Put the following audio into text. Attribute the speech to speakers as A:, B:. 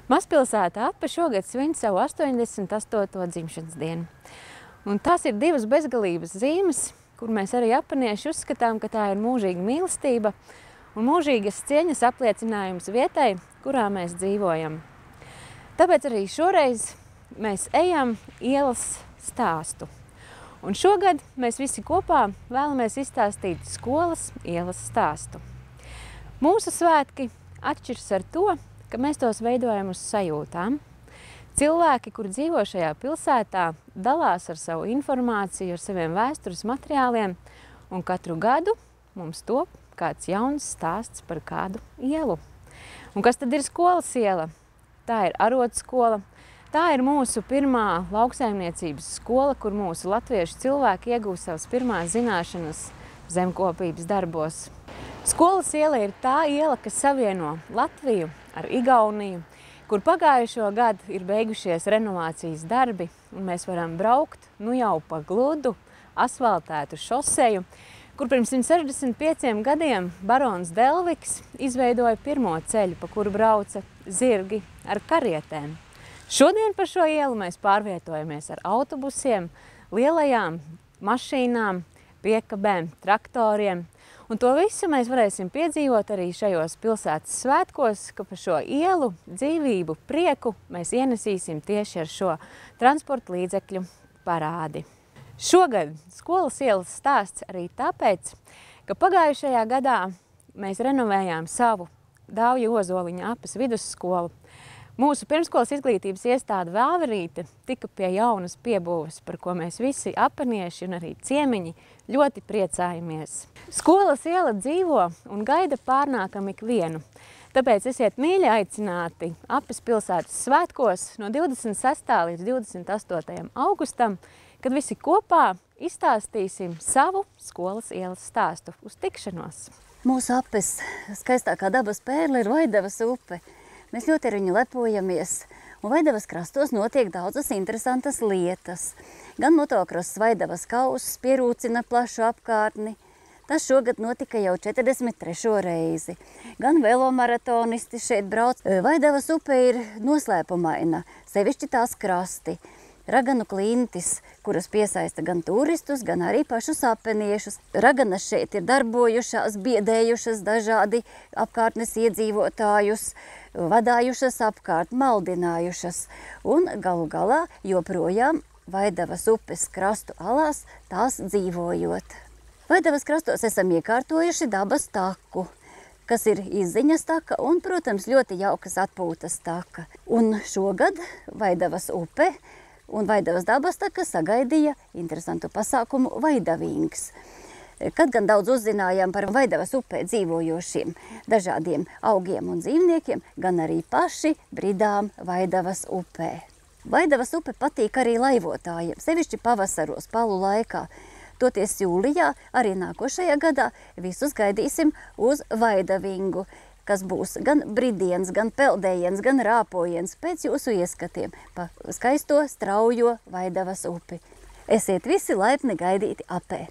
A: Mazpilsēta Ape šogad svin savu 88. dzimšanas dienu. Un tās ir divas bezgalības zīmes, kur mēs arī apenieši uzskatām, ka tā ir mūžīga mīlestība un mūžīgas cieņas apliecinājums vietai, kurā mēs dzīvojam. Tāpēc arī šoreiz mēs ejam ielas stāstu. Un šogad mēs visi kopā vēlamies izstāstīt skolas ielas stāstu. Mūsu svētki atšķiras ar to, ka mēs tos veidojam uz sajūtām. Cilvēki, kur dzīvo šajā pilsētā, dalās ar savu informāciju, ar saviem vēstures materiāliem, un katru gadu mums top kāds jauns stāsts par kādu ielu. Un kas tad ir skolas iela? Tā ir arotskola. Tā ir mūsu pirmā lauksaimniecības skola, kur mūsu latviešu cilvēki iegūst savas pirmās zināšanas zemkopības darbos. Skolas iela ir tā iela, kas savieno Latviju ar Igauniju, kur pagājušo gadu ir beigušies renovācijas darbi, un mēs varam braukt jau pa gludu, asfaltētu šoseju, kur pirms 165 gadiem barons Delviks izveidoja pirmo ceļu, pa kuru brauca zirgi ar karietēm. Šodien pa šo ielu mēs pārvietojamies ar autobusiem, lielajām mašīnām, piekabēm, traktoriem. Un to visu mēs varēsim piedzīvot arī šajos pilsētas svētkos, ka pa šo ielu dzīvību, prieku mēs ienesīsim tieši ar šo transporta līdzekļu parādi. Šogad skolas ielas stāsts arī tāpēc, ka pagājušajā gadā mēs renovējām savu Dāvju Ozoliņa Apes vidusskolu. Mūsu pirmskolas izglītības iestāde Vēlverīte tika pie jaunas piebūves, par ko mēs visi apenieši un arī ciemiņi ļoti priecājamies. Skolas iela dzīvo un gaida pārnākam ikvienu. Tāpēc esiet mīļi aicināti Apes pilsētas svētkos no 26. līdz 28. augustam, kad visi kopā izstāstīsim savu skolas ielas stāstu. Uz tikšanos!
B: Mūsu Apes skaistākā dabas pērle ir Vaidavas upe. Mēs ļoti ar viņu lepojamies, un Vaidavas krastos notiek daudzas interesantas lietas. Gan motokross Vaidavas kauss pierūcina plašu apkārtni. Tas šogad notika jau 43. reizi. Gan velomaratonisti šeit brauc. Vaidavas upe ir noslēpumaina, sevišķi tās krasti. Raganu klintis, kuras piesaista gan turistus, gan arī pašus apeniešus. Raganas šeit ir darbojušās, biedējušas dažādi apkārtnes iedzīvotājus, vadājušas apkārt, maldinājušas. Un galu galā joprojām Vaidavas upes krastu alās tās dzīvojot. Vaidavas krastos esam iekārtojuši dabas taku, kas ir izziņas taka un, protams, ļoti jaukas atpūtas taka. Un šogad Vaidavas upe un Vaidavas dabas taka sagaidīja interesantu pasākumu Vaidavings. Kad gan daudz uzzinājām par Vaidavas upē dzīvojošiem dažādiem augiem un dzīvniekiem, gan arī paši bridām Vaidavas upē. Vaidavas upe patīk arī laivotājiem, sevišķi pavasaros, palu laikā. Toties jūlijā, arī nākošajā gadā, visus gaidīsim uz Vaidavingu, kas būs gan bridiens, gan peldējiens, gan rāpojiens pēc jūsu ieskatiem pa skaisto, straujo Vaidavas upi. Esiet visi laipni gaidīti Apē!